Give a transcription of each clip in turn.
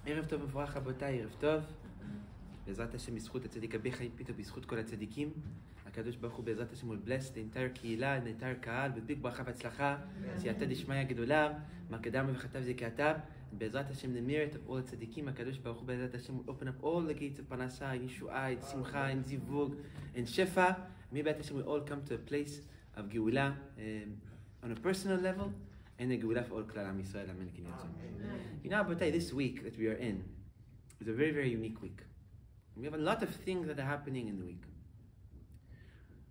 ערב טוב ומבורך רבותיי, ערב טוב. בעזרת השם, בזכות הצדיק רבי חיים פיטו, בזכות כל הצדיקים, הקדוש ברוך הוא בעזרת השם will bless the entire קהילה, the entire קהל, בדביק ברכה והצלחה, סייעתא דשמיא גדולה, מה קדם וכתב זה כתב, בעזרת השם, the merit of all הצדיקים, הקדוש ברוך הוא בעזרת השם will open up all the gates of פרנסה, ישועה, שמחה, זיווג, and שפע. May בעזרת השם will all come to a place of גאולה, on a personal level, and a גאולה for all כלל עם ישראל, אמן כן ירצה. You know, רבותיי, this week that we are in is a very, very unique week. We have a lot of things that are happening in the week.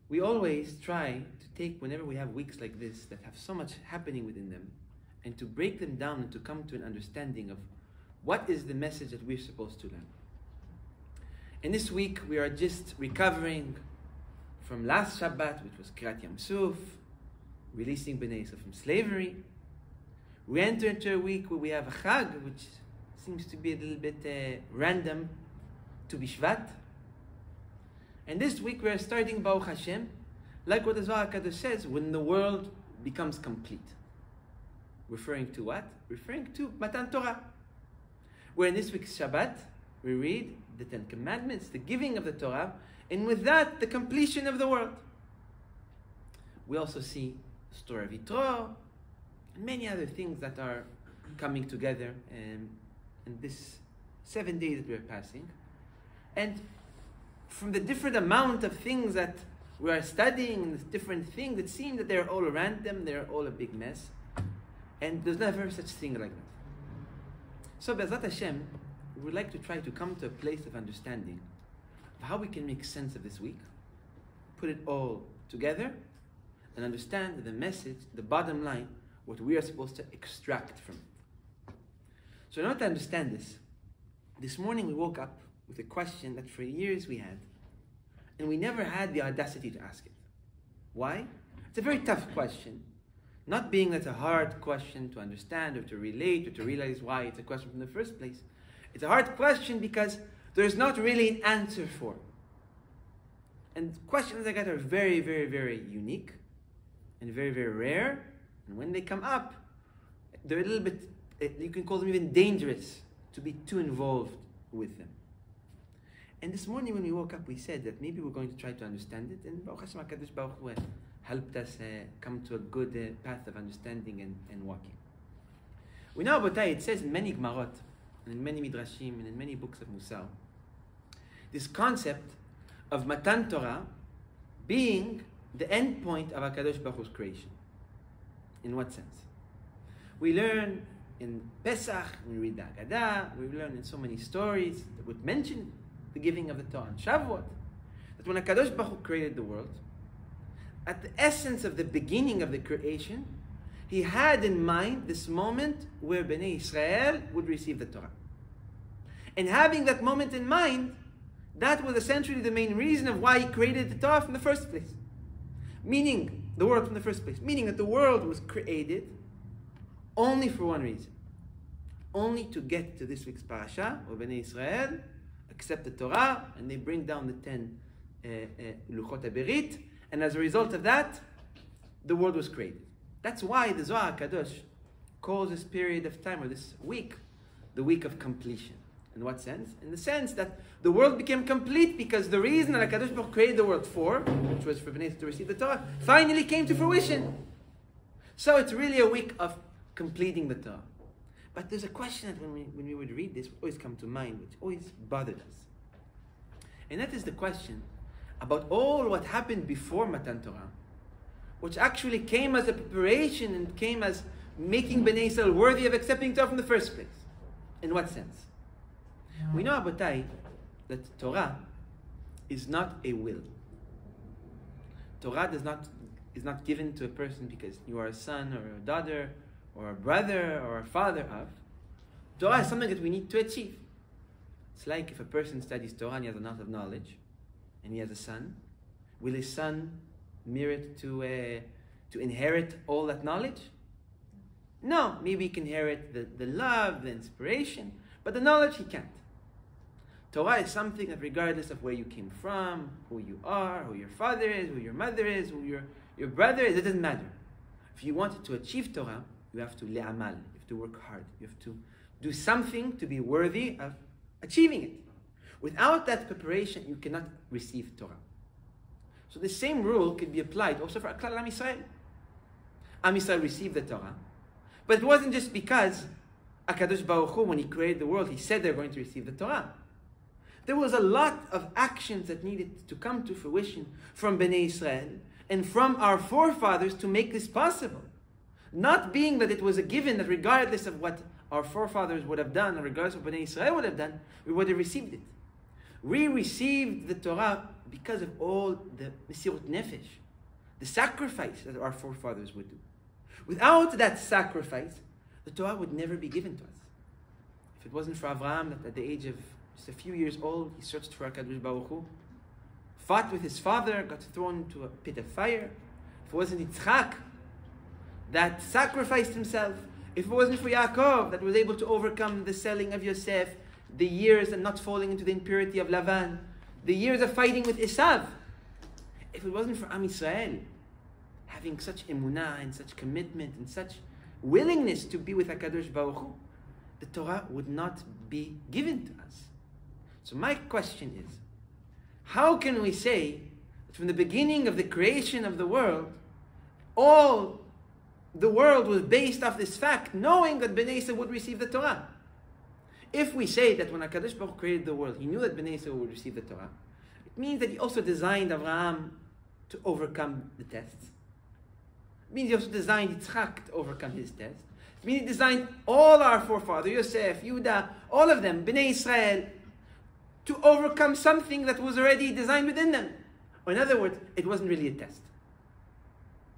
We always try to take, whenever we have weeks like this that have so much happening within them, and to break them down and to come to an understanding of what is the message that we're supposed to learn. In this week, we are just recovering from last Shabbat, which was Kirat Yam Suf, releasing Bnei Yisrael from slavery. We enter into a week where we have a Chag, which seems to be a little bit random, to Bishvat. And this week we are starting Baruch Hashem, like what the Zohar HaKadosh says, when the world becomes complete. Referring to what? Referring to Matan Torah. Where in this week's Shabbat, we read the Ten Commandments, the giving of the Torah, and with that, the completion of the world. We also see the story of Yitro, and many other things that are coming together in this 7 days that we are passing. And from the different amount of things that we are studying, and different things, it seems that they're all random, they're all a big mess. And there's never such thing like that. So, Be'ezrat Hashem, we would like to try to come to a place of understanding of how we can make sense of this week, put it all together, and understand the message, the bottom line, what we are supposed to extract from it. So in order to understand this morning we woke up with a question that for years we had, and we never had the audacity to ask it. Why? It's a very tough question. Not being that it's a hard question to understand or to relate or to realize why it's a question from the first place. It's a hard question because there's not really an answer for it. And questions like that are very, very, very unique and very, very rare. And when they come up, they're a little bit, you can call them even dangerous to be too involved with them. And this morning when we woke up, we said that maybe we're going to try to understand it. And Baruch Hashem, HaKadosh Baruch Hu helped us come to a good path of understanding and walking. We know about it says in many Gemarot, and in many Midrashim, and in many books of Musar, this concept of Matan Torah being the end point of HaKadosh Baruch Hu's creation. In what sense? We learn in Pesach, we read the Haggadah, we learn in so many stories that would mention the giving of the Torah on Shavuot, that when HaKadosh Baruch Hu created the world, at the essence of the beginning of the creation, he had in mind this moment where Bnei Israel would receive the Torah. And having that moment in mind, that was essentially the main reason of why he created the Torah from the first place. Meaning, the world from the first place. Meaning that the world was created only for one reason. Only to get to this week's parasha, where Bnei Israel accept the Torah, and they bring down the 10 Luchot HaBerit, and as a result of that, the world was created. That's why the Zohar HaKadosh calls this period of time, or this week, the week of completion. In what sense? In the sense that the world became complete because the reason that HaKadosh Baruch Hu created the world for, which was for Bnei Israel to receive the Torah, finally came to fruition. So it's really a week of completing the Torah. But there's a question that when we would read this would always come to mind, which always bothered us. And that is the question about all what happened before Matan Torah, which actually came as a preparation and came as making Bnei Israel worthy of accepting Torah from the first place. In what sense? We know, Abotai, that Torah is not a will. Torah is not given to a person because you are a son or a daughter or a brother or a father of. Torah is something that we need to achieve. It's like if a person studies Torah and he has a lot of knowledge and he has a son, will his son merit to inherit all that knowledge? No, maybe he can inherit the love, the inspiration, but the knowledge he can't. Torah is something that regardless of where you came from, who you are, who your father is, who your mother is, who your brother is, it doesn't matter. If you wanted to achieve Torah, you have to le'amal, you have to work hard, you have to Do something to be worthy of achieving it. Without that preparation, you cannot receive Torah. So the same rule could be applied also for Klal Am Yisrael. Am Yisrael received the Torah, but it wasn't just because HaKadosh Baruch Hu, when He created the world, He said they're going to receive the Torah. There was a lot of actions that needed to come to fruition from Bnei Israel and from our forefathers to make this possible. Not being that it was a given that regardless of what our forefathers would have done, and regardless of what Bnei Israel would have done, we would have received it. We received the Torah because of all the Mesirut Nefesh, the sacrifice that our forefathers would do. Without that sacrifice, the Torah would never be given to us. If it wasn't for Avraham, that at the age of just a few years old, he searched for HaKadosh Baruch Hu, fought with his father, got thrown into a pit of fire. If it wasn't Yitzchak that sacrificed himself, if it wasn't for Yaakov that was able to overcome the selling of Yosef, the years and not falling into the impurity of Lavan, the years of fighting with Esav, if it wasn't for Am Yisrael having such emunah and such commitment and such willingness to be with HaKadosh Baruch Hu, the Torah would not be given to us. So my question is, how can we say that from the beginning of the creation of the world, all the world was based off this fact, knowing that Bnei Yisrael would receive the Torah? If we say that when HaKadosh Baruch Hu created the world, He knew that Bnei Yisrael would receive the Torah, it means that He also designed Avraham to overcome the tests. It means He also designed Yitzchak to overcome his test. It means He designed all our forefathers, Yosef, Yehuda, all of them, Bnei Israel, to overcome something that was already designed within them. Or in other words, it wasn't really a test.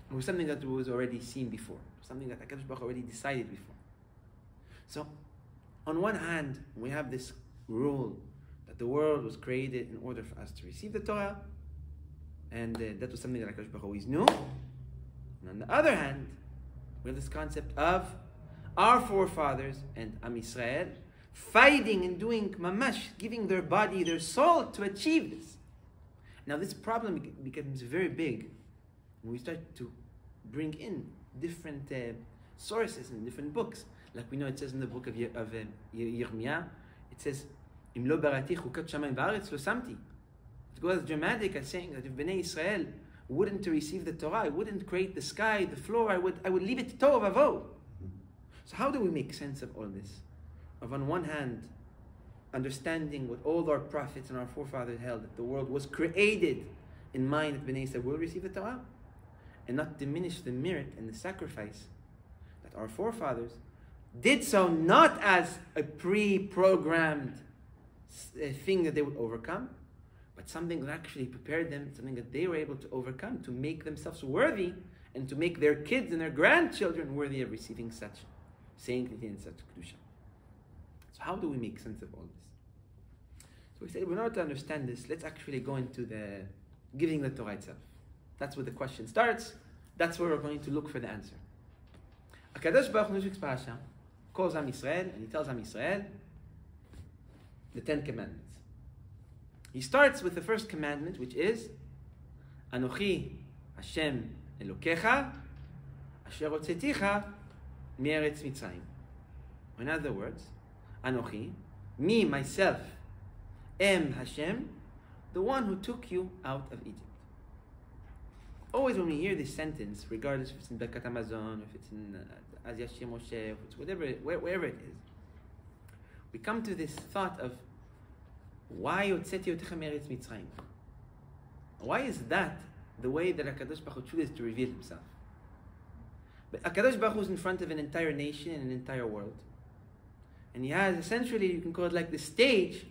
It was something that was already seen before, something that HaKadosh Baruch Hu already decided before. So, on one hand, we have this rule that the world was created in order for us to receive the Torah, and that was something that HaKadosh Baruch Hu always knew. And on the other hand, we have this concept of our forefathers and Am Yisrael fighting and doing mamash, giving their body, their soul to achieve this. Now this problem becomes very big when we start to bring in different sources and different books. Like we know it says in the book of Yirmiyah, it says, Im lo barati chukat shamayim va'aretz lo samti. It goes as dramatic as saying that if Bnei Israel wouldn't to receive the Torah, I wouldn't create the sky, the floor, I would leave it to tohu vavohu. So how do we make sense of all this? Of on one hand, understanding what all our prophets and our forefathers held, that the world was created in mind that Bnei Israel will receive the Torah, and not diminish the merit and the sacrifice that our forefathers did so not as a pre-programmed thing that they would overcome, but something that actually prepared them, something that they were able to overcome to make themselves worthy and to make their kids and their grandchildren worthy of receiving such sanctity and such kedusha. So how do we make sense of all this? So we said, in order to understand this, let's actually go into the giving the Torah itself. That's where the question starts. That's where we're going to look for the answer. HaKadosh Baruch Hu in this parasha calls Am Yisrael, and He tells Am Yisrael the 10 Commandments. He starts with the first commandment, which is Anochi Hashem Elokecha Asher hotzeticha me'eretz Mitzrayim. In other words, Anochi, me, myself, am Hashem, the one who took you out of Egypt. Always when we hear this sentence, regardless if it's in Birkat Hamazon, if it's in Az Yashir Moshe, if it's wherever it is, we come to this thought of why Hotzeti Otecha me'eretz Mitzrayim? Why is that the way that HaKadosh Baruch Hu chooses to reveal Himself? But HaKadosh Baruch Hu is in front of an entire nation and an entire world. And He has essentially, you can call it like the stage,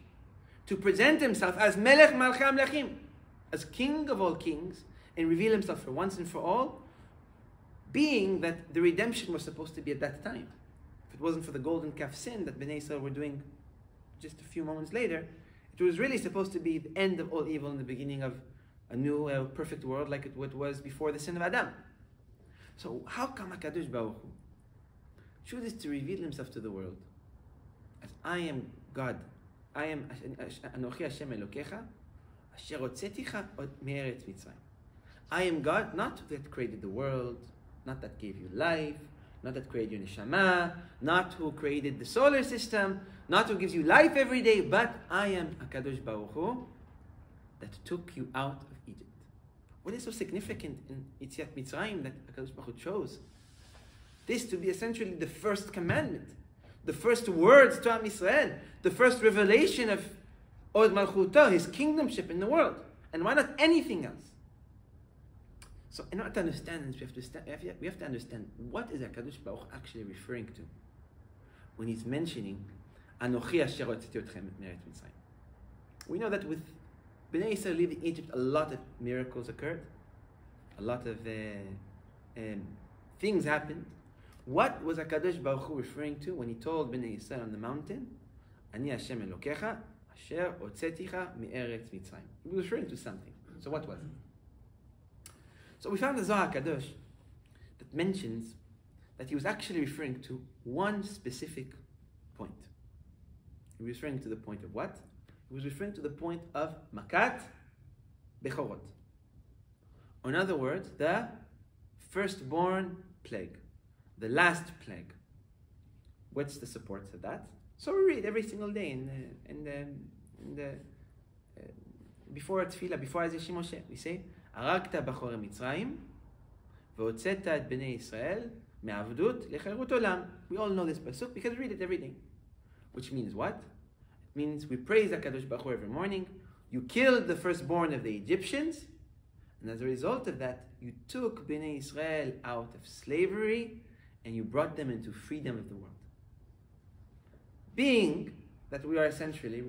to present Himself as Melech Malchei Hamlechim, as King of all kings, and reveal Himself for once and for all, being that the redemption was supposed to be at that time. If it wasn't for the golden calf sin that Bnei Israel were doing just a few moments later, it was really supposed to be the end of all evil and the beginning of a new perfect world like it was before the sin of Adam. So how come HaKadosh Baruch Hu chooses to reveal Himself to the world as I am God, I am Anochi Hashem Elokecha Asher hotzeticha me'eretz Mitzrayim. I am God, not that created the world, not that gave you life, not that created your neshama, not who created the solar system, not who gives you life every day, but I am HaKadosh Baruch Hu that took you out of Egypt. What is so significant in Yetziat Mitzrayim that HaKadosh Baruch Hu chose this to be essentially the first commandment, the first words to Am Yisrael, the first revelation of Od Malchuto, his kingdomship in the world. And why not anything else? So in order to understand this, we have to understand what is HaKadosh Baruch Hu actually referring to when he's mentioning Anochi asher hotzeti otchem me'eretz Mitzrayim. We know that with Bnei Yisrael leaving Egypt, a lot of miracles occurred, a lot of things happened. What was HaKadosh Baruch Hu referring to when he told Bnei Yisrael on the mountain, Ani Hashem Elokecha asher hotzeticha me'eretz Mitzrayim? He was referring to something. So what was it? So we found the Zohar HaKadosh that mentions that he was actually referring to one specific point. He was referring to the point of what? He was referring to the point of Makat Bechorot. Or in other words, the firstborn plague, the last plague. What's the support of that? So we read every single day in the before Tefillah, before Azir Moshe, we say, הרגת בחורי מצרים, והוצאת את בני ישראל מעבדות לחירות עולם. We all know this pasuk because we read it every day. Which means what? It means we praise HaKadosh Baruch Hu every morning. You killed the firstborn of the Egyptians, and as a result of that, you took Bnei Israel out of slavery, and you brought them into freedom of the world. Being that we are essentially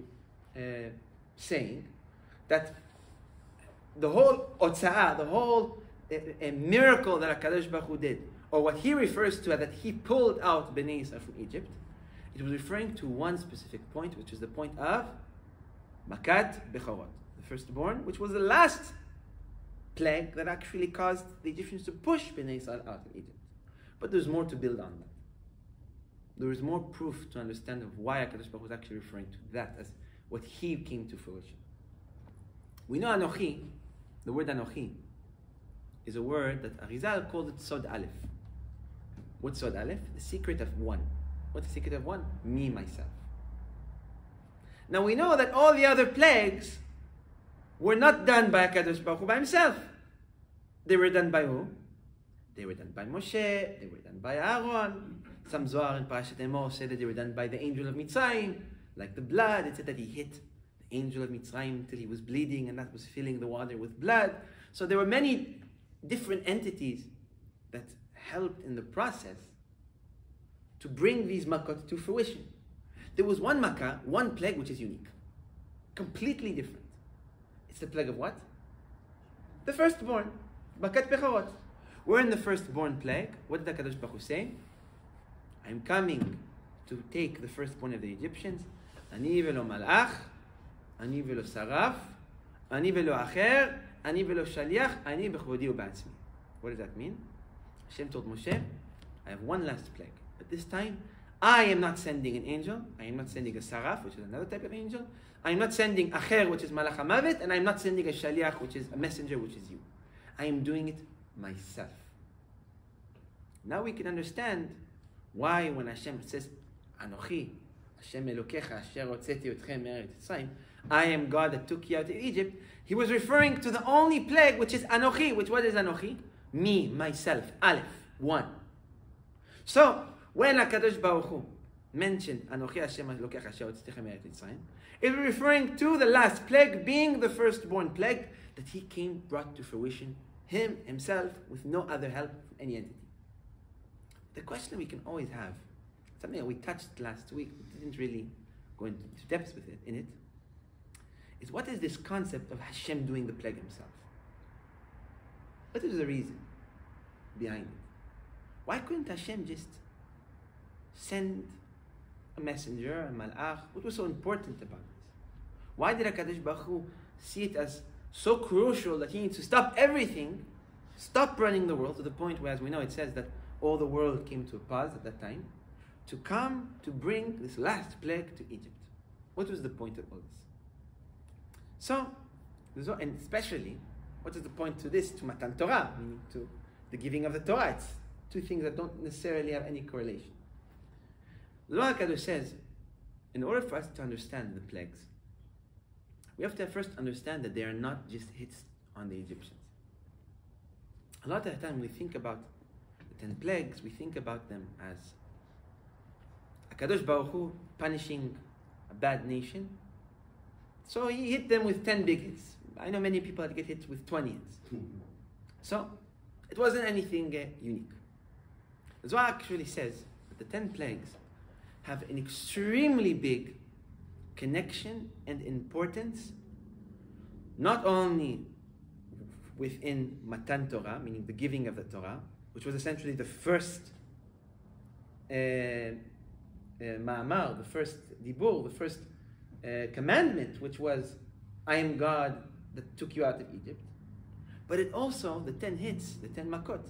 saying that the whole otza'ah, the whole miracle that HaKadosh Baruch Hu did, or what he refers to as that he pulled out Bnei Israel from Egypt, it was referring to one specific point, which is the point of Makat Bechorot, the firstborn, which was the last plague that actually caused the Egyptians to push Bnei Israel out of Egypt. But there's more to build on that. There is more proof to understand of why HaKadosh Baruch Hu was actually referring to that as what he came to fruition. We know Anochi, the word Anochi, is a word that Arizal called it Sod Aleph. What's Sod Aleph? The secret of one. What's the secret of one? Me, myself. Now we know that all the other plagues were not done by HaKadosh Baruch Hu by himself. They were done by who? They were done by Moshe, they were done by Aaron. Some Zohar in Parashat Emor said that they were done by the angel of Mitzrayim, like the blood. It said that he hit the angel of Mitzrayim till he was bleeding, and that was filling the water with blood. So there were many different entities that helped in the process to bring these makot to fruition. There was one makkah, one plague, which is unique, completely different. It's the plague of what? The firstborn, Makat Bechorot. We're in the firstborn plague. What did HaKadosh Baruch Hu say? I'm coming to take the firstborn of the Egyptians. Ani velo malach, ani velo saraf, ani velo acher, ani velo shaliach, ani bechvodi u'ba'atzmi. What does that mean? Hashem told Moshe, I have one last plague, but this time I am not sending an angel. I am not sending a saraf, which is another type of angel. I am not sending acher, which is malach hamavet, and I am not sending a shaliach, which is a messenger, which is you. I am doing it myself. Now we can understand why when Hashem says, Anochi, Hashem Elokecha, asher hotzeti otchem me'eretz Mitzrayim, I am God that took you out of Egypt, he was referring to the only plague, which is Anochi. Which what is Anochi? Me, myself, Aleph, one. So, when HaKadosh Baruch Hu mentioned Anochi Hashem Elokecha, asher hotzeti otchem me'eretz Mitzrayim, it was referring to the last plague, being the firstborn plague, that he came, brought to fruition, himself, with no other help from any entity. The question we can always have, something that we touched last week, we didn't really go into depth with it, is what is this concept of Hashem doing the plague himself? What is the reason behind it? Why couldn't Hashem just send a messenger, a malach? What was so important about this? Why did HaKadosh Baruch Hu see it as so crucial that he needs to stop everything, stop running the world to the point where, as we know, it says that all the world came to a pause at that time, to come to bring this last plague to Egypt? What was the point of all this? So, and especially, what is the point to this, to Matan Torah, meaning to the giving of the Torah? It's Two things that don't necessarily have any correlation. The Zohar HaKadosh says, in order for us to understand the plagues, we have to first understand that they are not just hits on the Egyptians. A lot of the time we think about the 10 plagues, we think about them as HaKadosh Baruch Hu punishing a bad nation. So he hit them with 10 big hits. I know many people that get hit with 20 hits. So it wasn't anything unique. The Zohar actually says that the 10 plagues have an extremely big connection and importance, not only within Matan Torah, meaning the giving of the Torah, which was essentially the first ma'amar, the first dibur, the first commandment, which was, I am God that took you out of Egypt. But it also, the 10 hits, the 10 makot,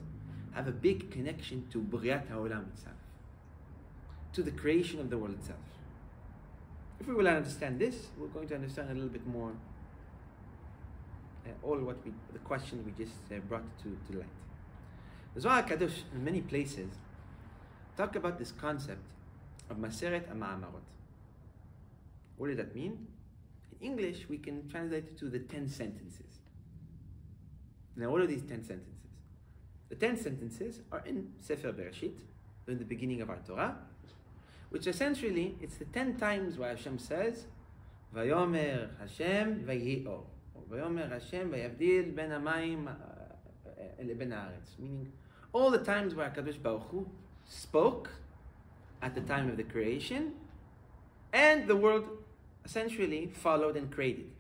have a big connection to B'riat HaOlam itself, to the creation of the world itself. If we will understand this, we're going to understand a little bit more the question we just brought to light. The Zohar HaKadosh, in many places, talk about this concept of Maseret HaMa'amarot. What does that mean? In English, we can translate it to the 10 sentences. Now, what are these 10 sentences? The 10 sentences are in Sefer Bereshit, in the beginning of our Torah, which essentially, it's the 10 times where Hashem says, Vayomer Hashem Vayhi Or, or Vayomer Hashem Vayavdil Ben Hamayim Ben Haaretz, meaning all the times where HaKadosh Baruch Hu spoke at the time of the creation, and the world essentially followed and created.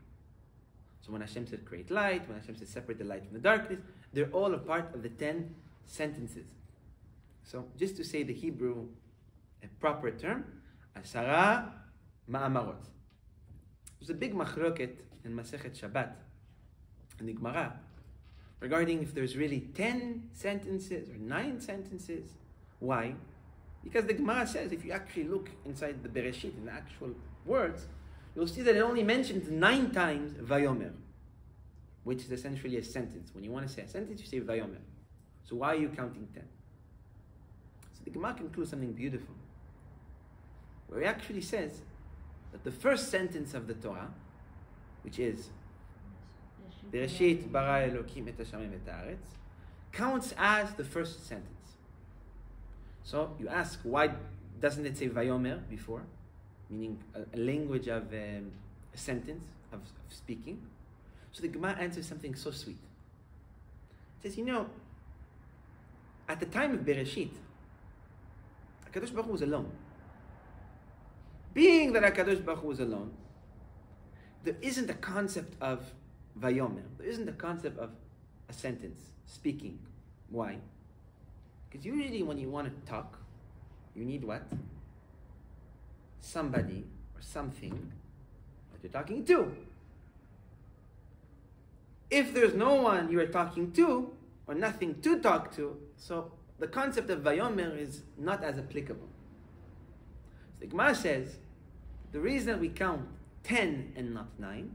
So when Hashem said create light, when Hashem said separate the light from the darkness, they're all a part of the 10 sentences. So just to say the Hebrew a proper term, Asara Ma'amarot. There's a big machloket in Masechet Shabbat, in the Gemara, regarding if there's really 10 sentences or 9 sentences. Why? Because the Gemara says, if you actually look inside the Bereshit, in the actual words, you'll see that it only mentions 9 times Vayomer, which is essentially a sentence. When you want to say a sentence, you say Vayomer. So why are you counting 10? So the Gemara concludes something beautiful, where it actually says that the first sentence of the Torah, which is Bereshit bara Elokim et hashamayim et haaretz, counts as the first sentence. So you ask, why doesn't it say Vayomer before? Meaning a language of a sentence, of speaking. So the Gemara answers something so sweet. It says, at the time of Bereshit, HaKadosh Baruch Hu was alone. Being that HaKadosh Baruch Hu was alone, there isn't a concept of Vayomer. There isn't a concept of a sentence, speaking. Why? Because usually when you want to talk, you need what? Somebody or something that you're talking to. If there's no one you are talking to, or nothing to talk to, so the concept of Vayomer is not as applicable. So the Gemara says, the reason we count 10 and not 9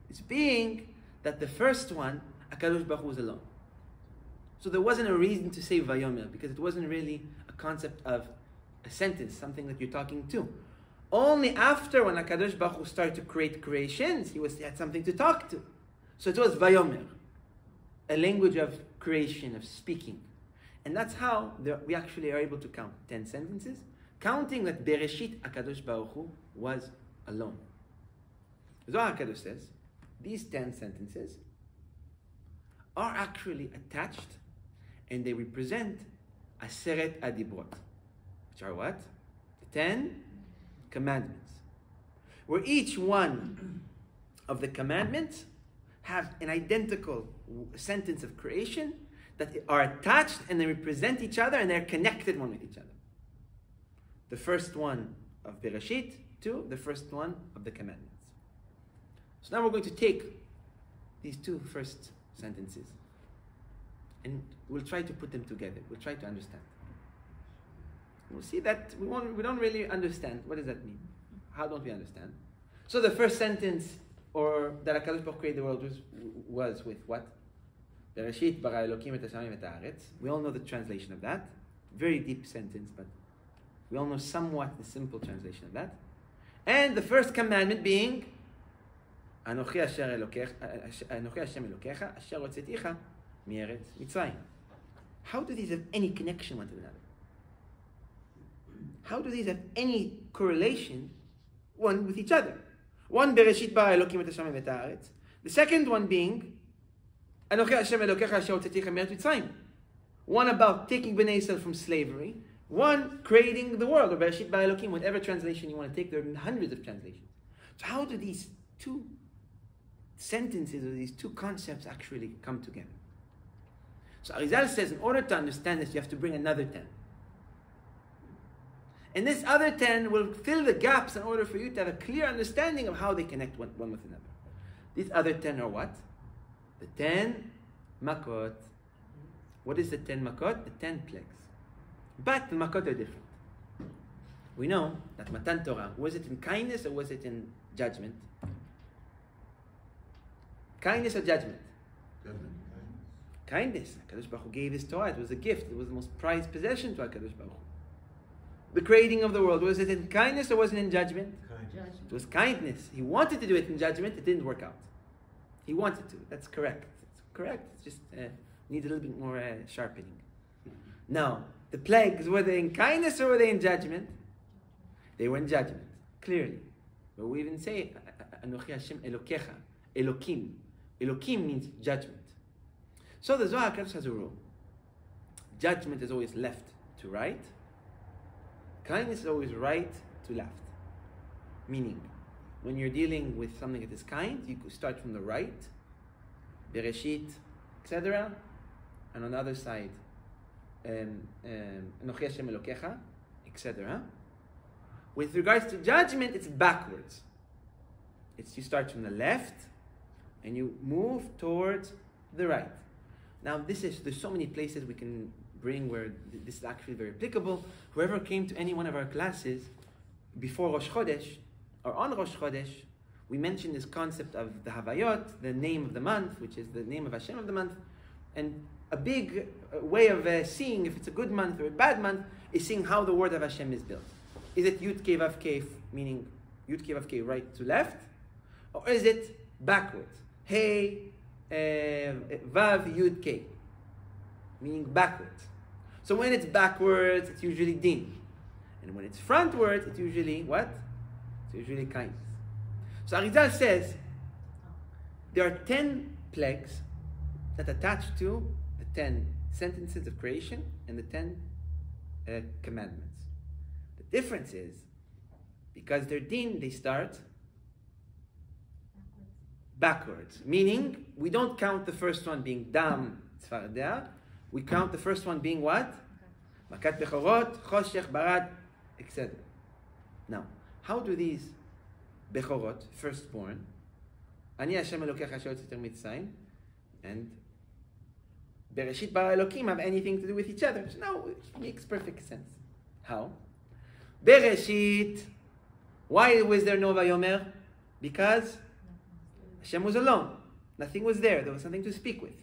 is being that the first one, HaKadosh Baruch Hu was alone. So there wasn't a reason to say Vayomer, because it wasn't really a concept of a sentence, something that you're talking to. Only after, when HaKadosh Baruch Hu started to create creations, he had something to talk to. So it was Vayomer, a language of creation, of speaking. And that's how we actually are able to count 10 sentences, counting that Bereshit HaKadosh Baruch Hu was alone. Zohar HaKadosh says, these 10 sentences are actually attached, and they represent Aseret Adibrot, which are what? The 10 commandments. Where each one of the commandments have an identical sentence of creation that are attached, and they represent each other, and they're connected one with each other. The first one of Bereshit to the first one of the commandments. So now we're going to take these two first sentences, and we'll try to put them together. We'll try to understand. We'll see that we don't really understand. What does that mean? How don't we understand? So the first sentence, or that HaKadosh Baruch Hu created the world, was with what? Bereshit bara Elokim et hashamayim et haaretz. We all know the translation of that. Very deep sentence, but we all know somewhat the simple translation of that. And the first commandment being, Anochi Hashem Elokecha, Asher hotzeticha mi'eretz Mitzrayim. How do these have any connection one to another? How do these have any correlation one with each other? One, Bereshit bara Elokim et hashamayim et haaretz. The second one being, Anochi Hashem Elokecha asher hotzeticha mi'eretz Mitzrayim. One about taking Bnei Yisrael from slavery. One creating the world, or Bereshit bara Elokim, whatever translation you want to take. There are hundreds of translations. So how do these two sentences or these two concepts actually come together? So Arizal says, in order to understand this, you have to bring another 10. And this other 10 will fill the gaps in order for you to have a clear understanding of how they connect one with another. These other 10 are what? The 10 makot. What is the 10 makot? The 10 plagues. But the makot are different. We know that Matan Torah, was it in kindness or was it in judgment? Kindness or judgment? Kindness. HaKadosh Baruch Hu gave his Torah. It was a gift. It was the most prized possession to HaKadosh Baruch Hu. The creating of the world, was it in kindness or was it in judgment? Kindness. It was kindness. He wanted to do it in judgment. It didn't work out. He wanted to. That's correct. It's correct. It's just needs a little bit more sharpening. Now, the plagues, were they in kindness or were they in judgment? They were in judgment, clearly. But we even say, Anochi Hashem Elokecha, Elokim. Elokim means judgment. So the Zohar has a rule. Judgment is always left to right. Kindness is always right to left. Meaning, when you're dealing with something that is kind, you could start from the right, Bereshit, etc. And on the other side, Anochi Hashem Elokecha, etc. With regards to judgment, it's backwards. You start from the left, and you move towards the right. Now, there's so many places we can bring where this is actually very applicable. Whoever came to any one of our classes before Rosh Chodesh, or on Rosh Chodesh, we mentioned this concept of the Havayot, the name of the month, which is the name of Hashem of the month. And a big way of seeing if it's a good month or a bad month is seeing how the word of Hashem is built. Is it Yud Kei Vav Kei, meaning Yud Kei Vav Kei right to left? Or is it backwards? Hey, Vav Yud Kei, meaning backwards. So when it's backwards, it's usually din. And when it's frontwards, it's usually what? It's usually kindness. So Arizal says there are 10 plagues that attach to the 10 sentences of creation and the 10 commandments. The difference is, because they're din, they start backwards. Meaning, we don't count the first one being dam tzfardea. We count the first one being what? Makat bechorot, choshech, barat, etc. Now, how do these bechorot, firstborn, Ani Hashem Elokecha asher hotzeitem mitzrayim, and Bereshit bara Elokim have anything to do with each other? So no, it makes perfect sense. How? Bereshit, why was there no Vayomer? Because Hashem was alone. Nothing was there. There was something to speak with.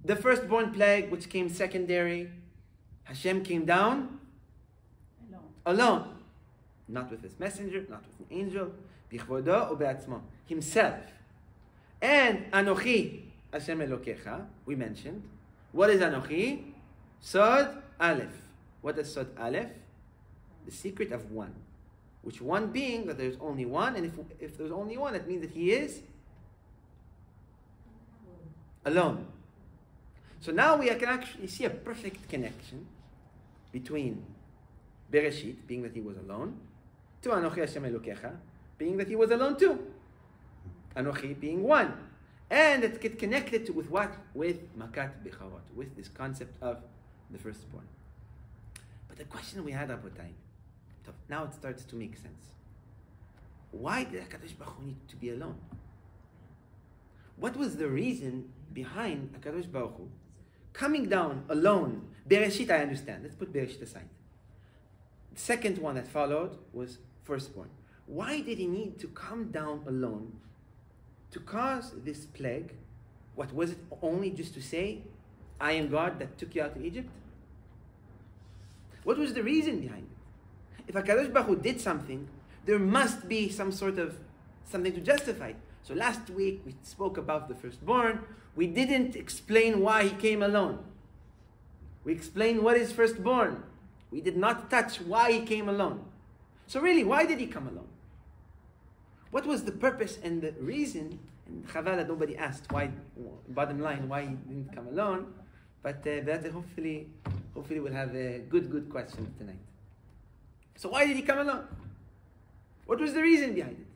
The firstborn plague, which came secondary, Hashem came down alone. Not with his messenger, not with an angel. Bichvodo ubeatzmo. Himself. And Anochi, Hashem Elokecha, we mentioned. What is Anochi? Sod Aleph. What is Sod Aleph? The secret of one. Which one being that there's only one, and if there's only one, that means that he is alone. So now we can actually see a perfect connection between Bereshit, being that he was alone, to Anochi Hashem Elokecha, being that he was alone too. Anochi being one. And it's get connected with what? With Makat Becharot, with this concept of the firstborn. But the question we had, Rabotai, now it starts to make sense. Why did HaKadosh Baruch Hu need to be alone? What was the reason behind HaKadosh Baruch Hu coming down alone? Bereshit, I understand. Let's put Bereshit aside. The second one that followed was firstborn. Why did he need to come down alone to cause this plague What was it only just to say, I am God that took you out of Egypt? What was the reason behind it? If HaKadosh Baruch Hu did something, there must be some sort of something to justify it. So last week we spoke about the firstborn. We didn't explain why he came alone. We explained what is firstborn. We did not touch why he came alone. So really, why did he come alone? What was the purpose and the reason? And Chaval, nobody asked why, bottom line, why he didn't come alone. But that hopefully we'll have a good question tonight. So why did he come alone? What was the reason behind it?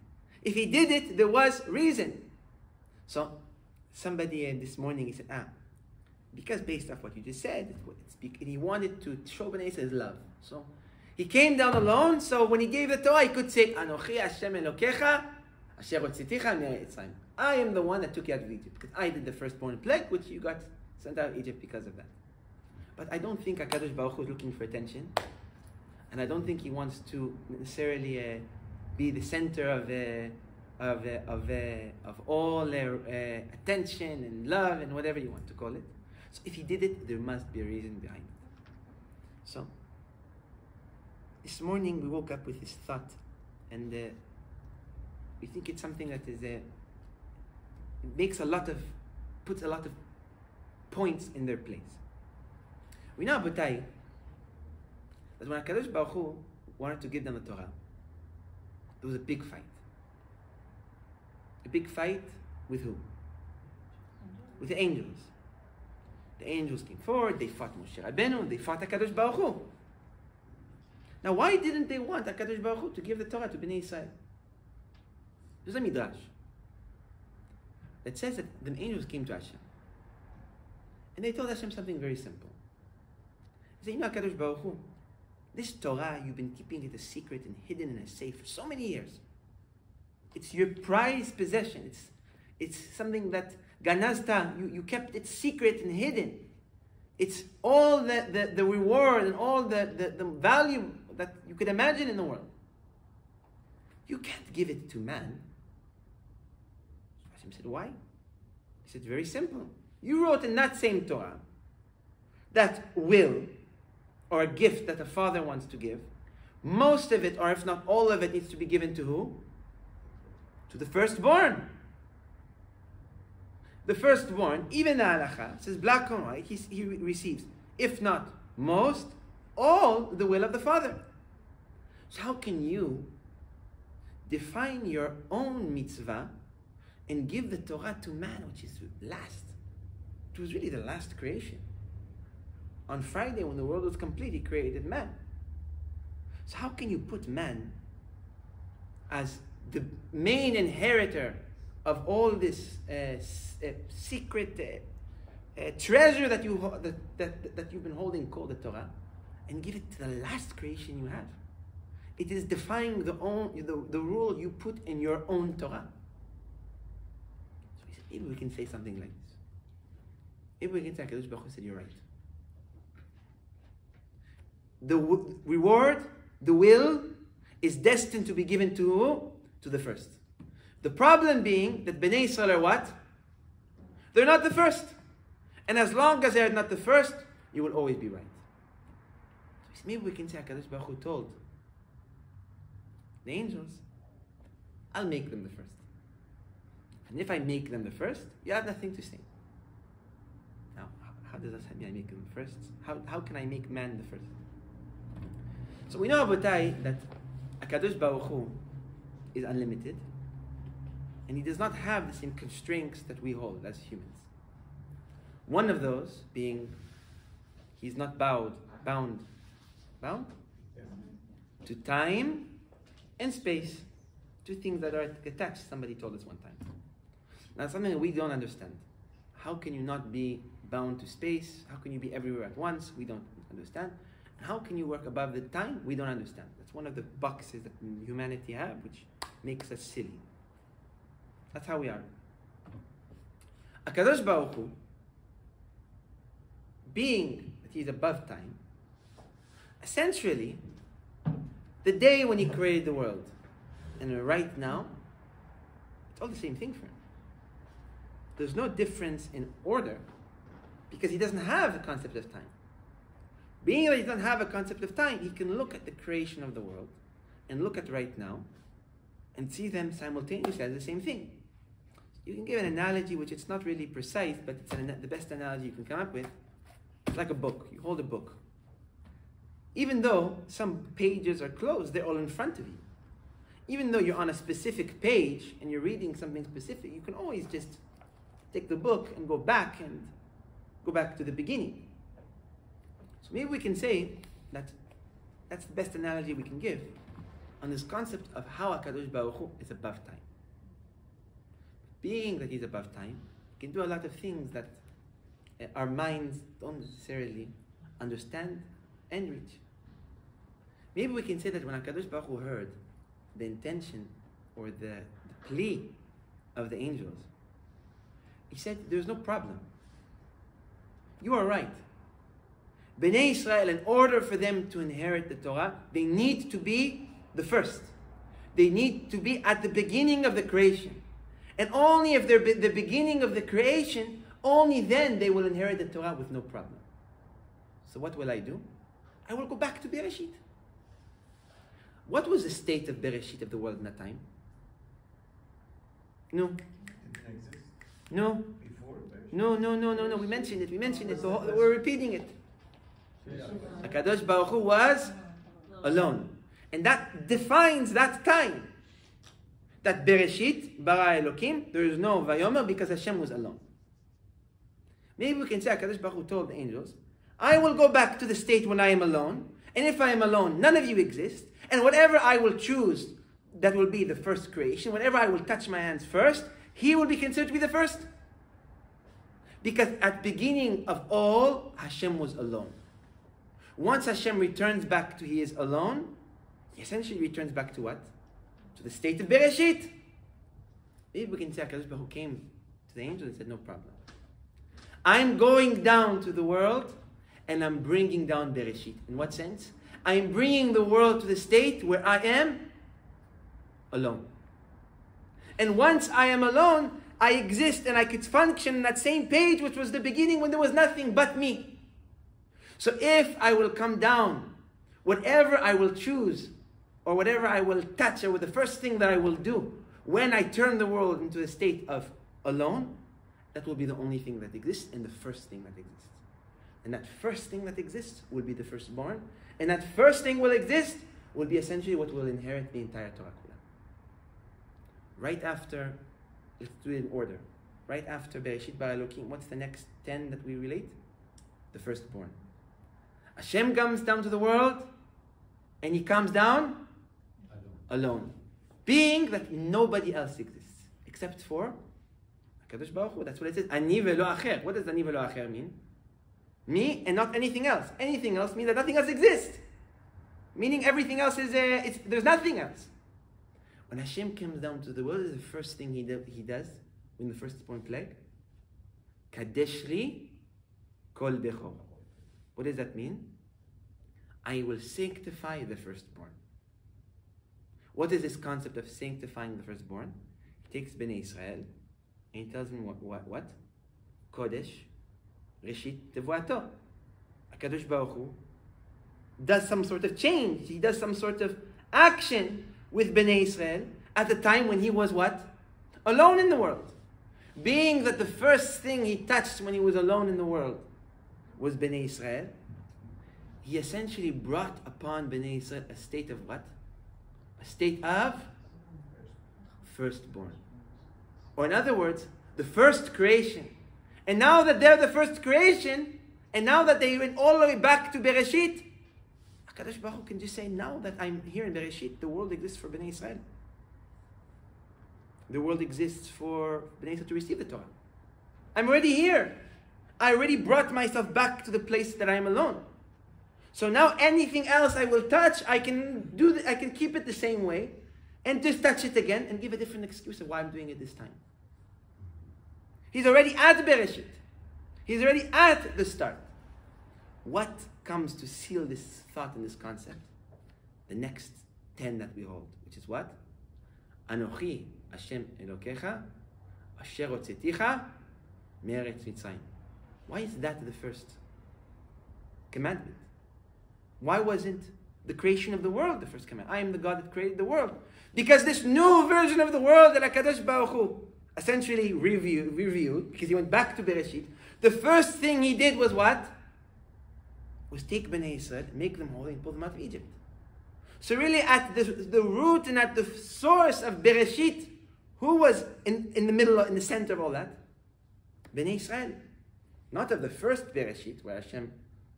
If he did it, there was reason. So somebody this morning, he said, because based off what you just said, he wanted to show Bnei Yisrael's love. So he came down alone, so when he gave the Torah, he could say, Anochi Hashem Elokecha, Asher hotziticha mi'Mitzrayim. I am the one that took you out of Egypt, because I did the firstborn plague, which you got sent out of Egypt because of that. But I don't think HaKadosh Baruch Hu is looking for attention, and I don't think he wants to necessarily be the center of all attention and love and whatever you want to call it. So if he did it, there must be a reason behind it. So this morning we woke up with this thought, and we think it's something that is it puts a lot of points in their place. We know, Abutai, that when HaKadosh Baruch Hu wanted to give them the Torah, there was a big fight. A big fight with who? With the angels. The angels came forward, they fought Moshe Rabbeinu, they fought HaKadosh Baruch Hu. Now why didn't they want HaKadosh Baruch Hu to give the Torah to Bnei Yisrael? There's a midrash that says that the angels came to Hashem and they told Hashem something very simple. They said, HaKadosh Baruch Hu, this Torah, you've been keeping it a secret and hidden in a safe for so many years. It's your prized possession. It's something that Ganazta, you kept it secret and hidden. It's all the reward and all the value that you could imagine in the world. You can't give it to man. Hashem said, why? He said, very simple. You wrote in that same Torah that will, or a gift that a father wants to give, most of it, or if not all of it, needs to be given to who? To the firstborn. The firstborn, even the halacha, says black and white, he receives, if not most, all the will of the father. So how can you define your own mitzvah and give the Torah to man, which is last? It was really the last creation. On Friday, when the world was complete, he created man. So how can you put man as the main inheritor of all this secret treasure that you've been holding called the Torah, and give it to the last creation you have? It is defying the rule you put in your own Torah. So he said, maybe we can say something like this. Maybe we can say, HaKadosh Baruch Hu said, you're right. The reward, the will, is destined to be given to who? To the first. The problem being that Bnei Yisrael are what? They're not the first. And as long as they're not the first, you will always be right. So maybe we can say HaKadosh Baruch Hu told the angels, I'll make them the first. And if I make them the first, you have nothing to say. Now, how does that mean I make them the first? How can I make man the first? So we know, Abutai, that HaKadosh Baruch Hu is unlimited, and he does not have the same constraints that we hold as humans. One of those being, he's not bound to time and space, two things that are attached. Somebody told us one time. Now, something that we don't understand. How can you not be bound to space? How can you be everywhere at once? We don't understand. And how can you work above the time? We don't understand. That's one of the boxes that humanity have, which makes us silly. That's how we are. HaKadosh Baruch Hu, being that he's above time, essentially, the day when he created the world and right now, it's all the same thing for him. there's no difference in order because he doesn't have a concept of time. Being that he doesn't have a concept of time, he can look at the creation of the world and look at right now and see them simultaneously as the same thing. You can give an analogy which it's not really precise, but it's the best analogy you can come up with. It's like a book. You hold a book. Even though some pages are closed, they're all in front of you. Even though you're on a specific page and you're reading something specific, you can always just take the book and go back to the beginning. So maybe we can say that that's the best analogy we can give on this concept of how HaKadosh Baruch Hu is above time. Being that he's above time, he can do a lot of things that our minds don't necessarily understand and reach. Maybe we can say that when HaKadosh Baruch Hu heard the intention or the plea of the angels, he said, there's no problem. You are right. Bnei Israel, in order for them to inherit the Torah, they need to be the first. They need to be at the beginning of the creation. And only if they're the beginning of the creation, only then they will inherit the Torah with no problem. So what will I do? I will go back to Bereshit. What was the state of Bereshit of the world in that time? No. It didn't exist No. before Bereshit? No. We mentioned it. We're repeating it. HaKadosh Baruch Hu was alone. And that defines that time. That Bereshit, bara Elokim, there is no Vayomer because Hashem was alone. Maybe we can say HaKadosh Baruch Hu told the angels, I will go back to the state when I am alone, and if I am alone, none of you exist, and whatever I will choose, that will be the first creation, whatever I will touch my hands first, he will be considered to be the first. Because at the beginning of all, Hashem was alone. Once Hashem returns back to he is alone, he essentially returns back to what? To the state of Bereshit. Maybe we can say HaKadosh Baruch Hu came to the angel and said, no problem. I'm going down to the world and I'm bringing down Bereshit. In what sense? I'm bringing the world to the state where I am alone. And once I am alone, I exist and I could function in that same page which was the beginning when there was nothing but me. So if I will come down, whatever I will choose or whatever I will touch, or the first thing that I will do when I turn the world into a state of alone, that will be the only thing that exists and the first thing that exists. And that first thing that exists will be the firstborn. And that first thing will exist will be essentially what will inherit the entire Torah Kula. Right after, let's do it in order. Right after Bereshit bara Elokim, what's the next 10 that we relate? The firstborn. Hashem comes down to the world and he comes down alone. Being that nobody else exists except for HaKadosh Baruch Hu. That's what it says. Ani velo acher. What does ani velo acher mean? Me and not anything else. Anything else means that nothing else exists. Meaning everything else is, there's nothing else. When Hashem comes down to the world, the first thing he does in the firstborn plague, Kadesh li kol bechor. What does that mean? I will sanctify the firstborn. What is this concept of sanctifying the firstborn? He takes Bnei Israel and he tells them what? Kodesh, Reshit, Tevuato. HaKadosh Baruch Hu does some sort of change. He does some sort of action with Bnei Israel at the time when he was what? Alone in the world. Being that the first thing he touched when he was alone in the world was Bnei Israel, he essentially brought upon Bnei Israel a state of what? A state of firstborn. Or in other words, the first creation. And now that they're the first creation, and now that they went all the way back to Bereshit, HaKadosh Baruch Hu can just say, now that I'm here in Bereshit, the world exists for Bnei Israel. The world exists for Bnei Israel to receive the Torah. I'm already here. I already brought myself back to the place that I am alone. So now anything else I will touch, I can keep it the same way, and just touch it again and give a different excuse of why I'm doing it this time. He's already at Bereshit. He's already at the start. What comes to seal this thought and this concept? The next 10 that we hold, which is what? Anochi Hashem Elokecha, Asher Hotzeticha me'eretz Mitzrayim. Why is that the first commandment? Why wasn't the creation of the world the first commandment? I am the God that created the world. Because this new version of the world that HaKadosh Baruch Hu essentially reviewed, because he went back to Bereshit, the first thing he did was what? Was take Bnei Israel, make them holy, and pull them out of Egypt. So really at the root and at the source of Bereshit, who was in the middle, in the center of all that? Bnei Israel. Not of the first Bereshit, where Hashem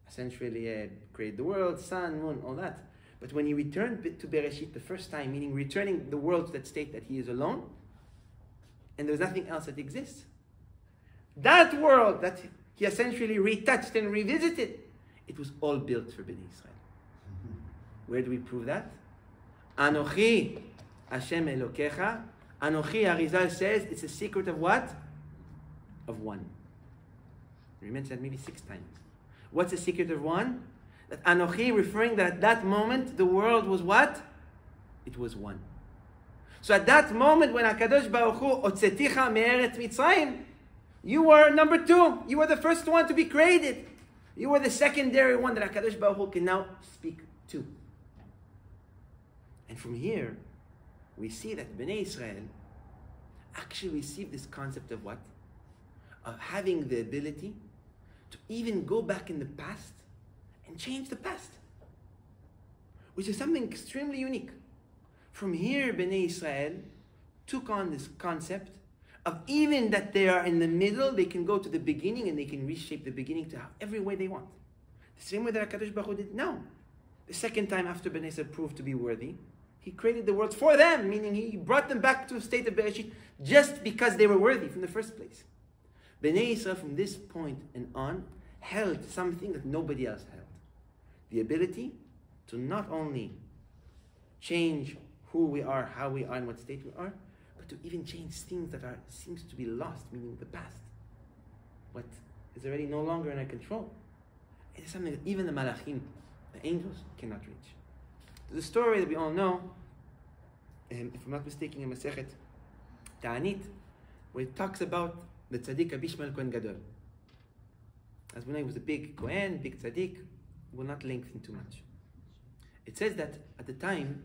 essentially created the world, sun, moon, all that. But when he returned to Bereshit the first time, meaning returning the world to that state that he is alone, and there's nothing else that exists. That world that he essentially retouched and revisited, it was all built for Bnei Israel. Where do we prove that? Anochi Hashem Elokecha. Anochi, Arizal says, it's a secret of what? Of one. We mentioned that maybe 6 times. What's the secret of one? That Anochi, referring that at that moment the world was what? It was one. So at that moment when HaKadosh Baruch Hu Otzeticha me'eretz Mitzrayim, you were number 2. You were the first one to be created. You were the secondary one that HaKadosh Baruch Hu can now speak to. And from here, we see that Bnei Israel actually received this concept of what? Of having the ability to even go back in the past and change the past. Which is something extremely unique. From here, Bnei Israel took on this concept of even that they are in the middle, they can go to the beginning and they can reshape the beginning to every way they want. The same way that HaKadosh Baruch Hu did now. The second time after Bnei Israel proved to be worthy, he created the world for them, meaning he brought them back to a state of Bereshit just because they were worthy from the first place. Bnei Israel from this point and on held something that nobody else held. The ability to not only change who we are, how we are, and what state we are, but to even change things that seems to be lost, meaning the past. What is already no longer in our control. It is something that even the Malachim, the angels, cannot reach. There's a story that we all know, if I'm not mistaken, in Masechet Ta'anit, where it talks about the tzaddik Rabbi Ishmael Kohen Gadol. As we know, he was a big Kohen, big tzaddik. Will not lengthen too much. It says that at the time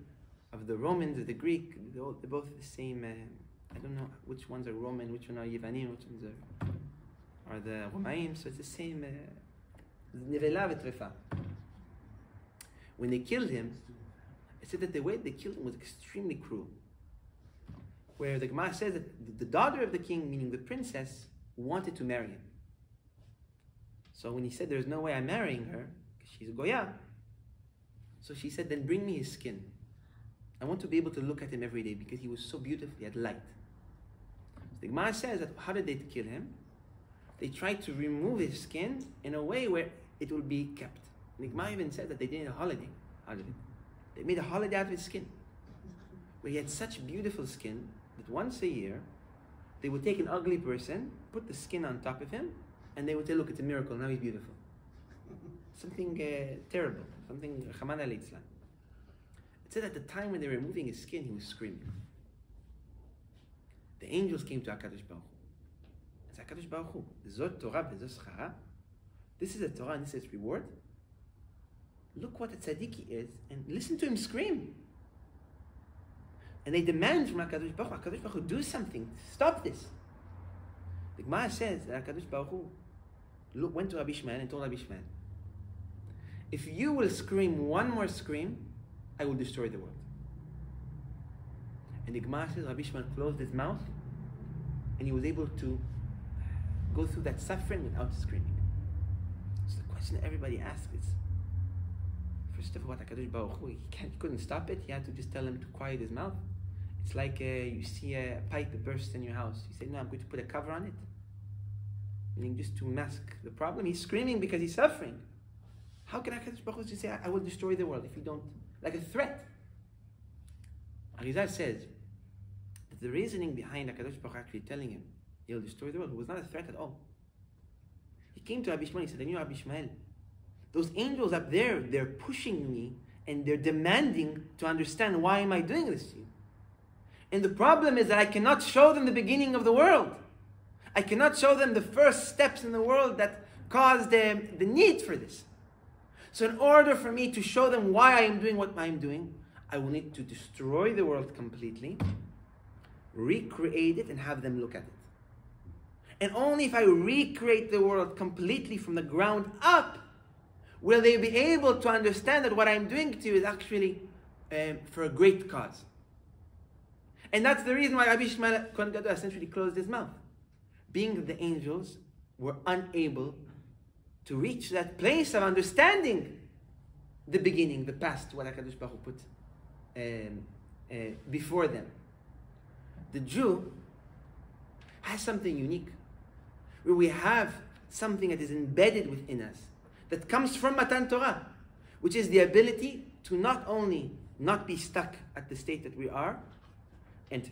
of the Romans and the Greek, they're both the same. I don't know which ones are Roman, which ones are Yevanim, which ones are the Romaim. So it's the same. Nivela v'trefa. When they killed him, it said that the way they killed him was extremely cruel. Where the Gemara says that the daughter of the king, meaning the princess, wanted to marry him. So when he said, "There's no way I'm marrying her, she's a Goya," so she said, "Then bring me his skin. I want to be able to look at him every day because he was so beautiful, he had light." So the Gemara says that how did they kill him? They tried to remove his skin in a way where it will be kept. And the Gemara even said that they did a holiday out of it. They made a holiday out of his skin. Where he had such beautiful skin that once a year, they would take an ugly person, put the skin on top of him, and they would say, "Look, it's a miracle, now he's beautiful." Something terrible, something Chaman al-Islam. It said at the time when they were removing his skin, he was screaming. The angels came to HaKadosh Baruch Hu. It's HaKadosh Baruch Hu. Zot Torah v'zot schara. This is a Torah and this is reward. Look what a tzaddik he is, and listen to him scream. And they demand from HaKadosh Baruch Hu, HaKadosh Baruch Hu, do something, stop this. The Gemara says that HaKadosh Baruch Hu went to Rabbi Ishmael and told Rabbi Ishmael, "If you will scream one more scream, I will destroy the world." And the Gemara says Rabbi Ishmael closed his mouth and he was able to go through that suffering without screaming. So the question that everybody asks is, first of all, HaKadosh Baruch Hu, he couldn't stop it. He had to just tell him to quiet his mouth. It's like you see a pipe burst in your house. You say, "No, I'm going to put a cover on it." Meaning just to mask the problem. He's screaming because he's suffering. How can HaKadosh Baruch Hu just say, "I will destroy the world" if you don't, like a threat? Arizal says that the reasoning behind HaKadosh Baruch Hu actually telling him he'll destroy the world was not a threat at all. He came to Rabbi Ishmael, he said, "You know, Rabbi Ishmael, those angels up there, they're pushing me and they're demanding to understand why am I doing this to you. And the problem is that I cannot show them the beginning of the world. I cannot show them the first steps in the world that cause the need for this. So in order for me to show them why I am doing what I am doing, I will need to destroy the world completely, recreate it, and have them look at it. And only if I recreate the world completely from the ground up, will they be able to understand that what I'm doing to you is actually for a great cause. And that's the reason why Rabbi Ishmael Kohen Gadol essentially closed his mouth. Being that the angels were unable to reach that place of understanding the beginning, the past, what HaKadosh Baruch Hu put before them. The Jew has something unique, where we have something that is embedded within us, that comes from Matan Torah, which is the ability to not only not be stuck at the state that we are, and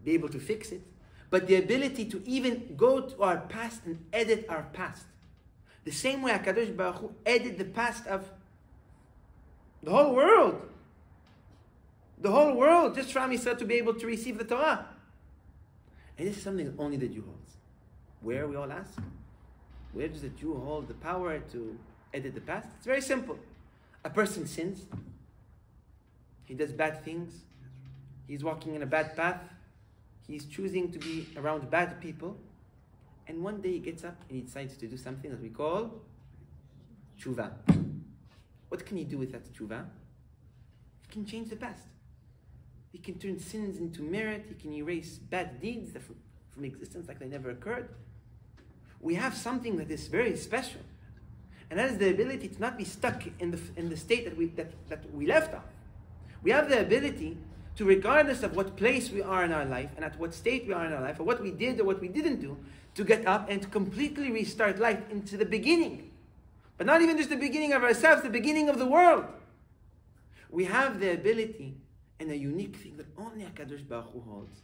be able to fix it, but the ability to even go to our past and edit our past. The same way HaKadosh Baruch Hu edited the past of the whole world. The whole world, just for Am Yisrael to be able to receive the Torah. And this is something that only the Jew holds. Where, we all ask? Where does the Jew hold the power to edit the past? It's very simple. A person sins. He does bad things. He's walking in a bad path. He's choosing to be around bad people. And one day he gets up and he decides to do something that we call tshuva. What can he do with that tshuva? He can change the past. He can turn sins into merit. He can erase bad deeds from existence like they never occurred. We have something that is very special. And that is the ability to not be stuck in the state that we left off. We have the ability to, regardless of what place we are in our life and at what state we are in our life, or what we did or what we didn't do, to get up and to completely restart life into the beginning. But not even just the beginning of ourselves, the beginning of the world. We have the ability and a unique thing that only HaKadosh Baruch Hu holds,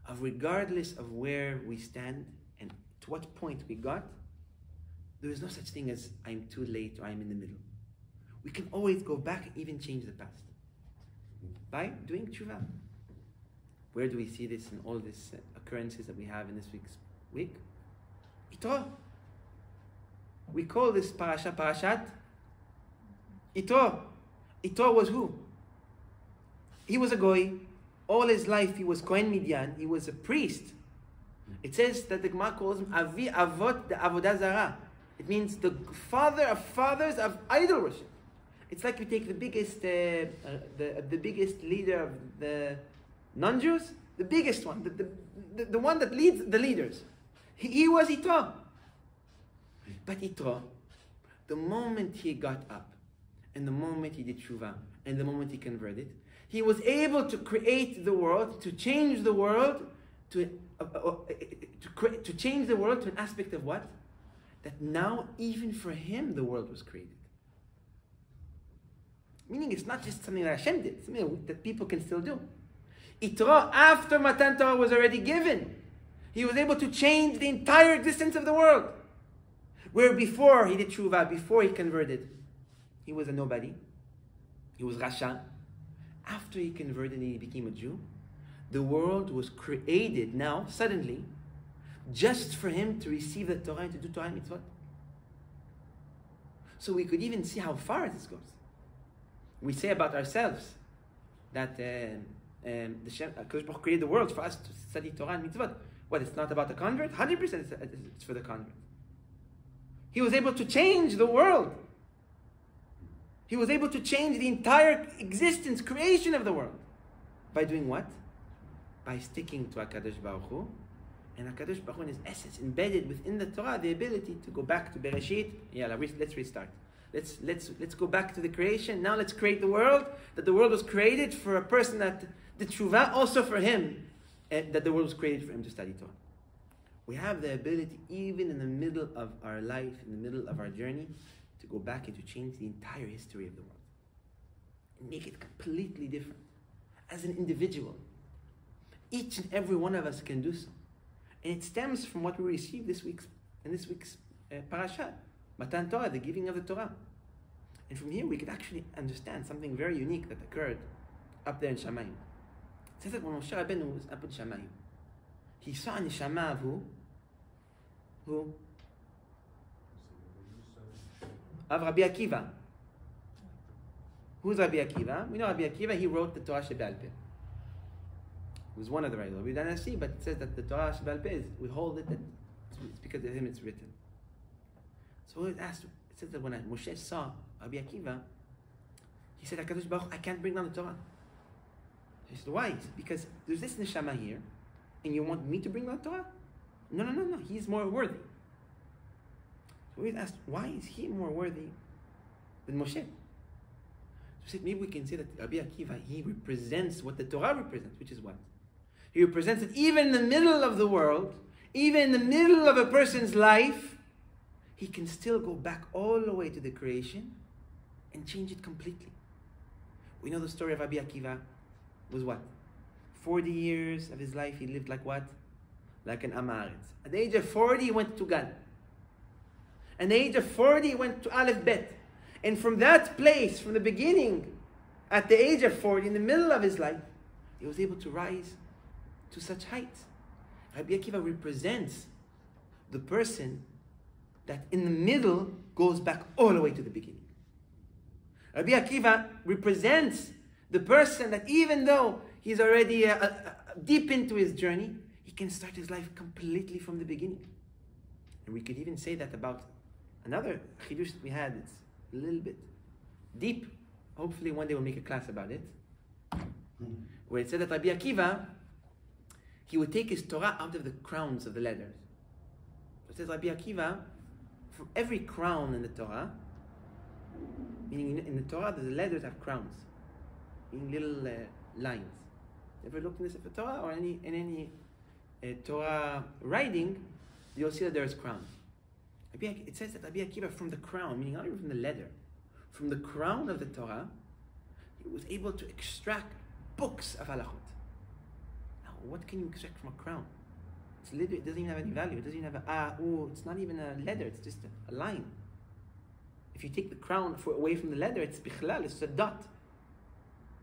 of regardless of where we stand and to what point we got, there is no such thing as I'm too late or I'm in the middle. We can always go back and even change the past by doing tshuva. Where do we see this in all these occurrences that we have in this week's week? Yitro. We call this parasha Parashat Yitro. Yitro was who? He was a goy. All his life he was Kohen Midian. He was a priest. It says that the Gemara calls him Avi Avot de Avodah Zarah. It means the father of fathers of idol worship. It's like we take the biggest leader of the non-Jews, the biggest one, the one that leads the leaders. He was Yitro. But Yitro, the moment he got up, and the moment he did tshuva, and the moment he converted, he was able to create the world, to change the world, to change the world to an aspect of what? That now, even for him, the world was created. Meaning it's not just something that Hashem did, it's something that people can still do. Yitro, after Matan Torah was already given, he was able to change the entire existence of the world. Where before he did tshuva, before he converted, he was a nobody. He was Rasha. After he converted and he became a Jew, the world was created now, suddenly, just for him to receive the Torah and to do Torah and mitzvot. So we could even see how far this goes. We say about ourselves that the HaKadosh Baruch Hu created the world for us to study Torah and mitzvot. What, it's not about the convert? 100% it's for the convert. He was able to change the world. He was able to change the entire existence, creation of the world. By doing what? By sticking to HaKadosh Baruch Hu. And HaKadosh Baruch Hu in his essence, embedded within the Torah, the ability to go back to Bereshit. Let's restart. Let's go back to the creation. Now let's create the world. That the world was created for a person that did tshuva, also for him, that the world was created for him to study Torah. We have the ability, even in the middle of our life, in the middle of our journey, to go back and to change the entire history of the world. And make it completely different. As an individual. Each and every one of us can do so. And it stems from what we received in this week's parasha. Matan Torah, the giving of the Torah. And from here we could actually understand something very unique that occurred up there in Shamayim. It says that when Moshe Rabbeinu was up in Shamayim, he saw a neshama of who? Who? Of Rabbi Akiva. Who's Rabbi Akiva? We know Rabbi Akiva, he wrote the Torah Sheba'al Peh. He was one of the writers. We don't see, but it says that the Torah Sheba'al Peh is, we hold it that it's because of him it's written. So it says that when Moshe saw Rabbi Akiva, he said, HaKadosh Baruch Hu, I can't bring down the Torah. He said, why? He said, because there's this neshama here, and you want me to bring down the Torah? No, he's more worthy. So we asked, why is he more worthy than Moshe? So we said, maybe we can say that Rabbi Akiva, he represents what the Torah represents, which is what? He represents that even in the middle of the world, even in the middle of a person's life, he can still go back all the way to the creation and change it completely. We know the story of Rabbi Akiva was what? 40 years of his life he lived like what? Like an Amaretz. At the age of 40 he went to Gan. At the age of 40 he went to Aleph Bet. And from that place, from the beginning, at the age of 40, in the middle of his life, he was able to rise to such heights. Rabbi Akiva represents the person that in the middle goes back all the way to the beginning. Rabbi Akiva represents the person that even though he's already deep into his journey, he can start his life completely from the beginning. And we could even say that about another chidush that we had. It's a little bit deep. Hopefully one day we'll make a class about it. Where it said that Rabbi Akiva, he would take his Torah out of the crowns of the letters. It says Rabbi Akiva, from every crown in the Torah, meaning in the Torah, the letters have crowns, meaning little lines. Ever looked in this Torah or in any Torah writing, you'll see that there's crowns. It says that Rabbi Akiva, from the crown, meaning not even from the letter, from the crown of the Torah, he was able to extract books of halachot. Now, what can you extract from a crown? It doesn't even have any value. It doesn't even have it's not even a letter, it's just a line. If you take the crown away from the leather, it's bichlal, it's a dot.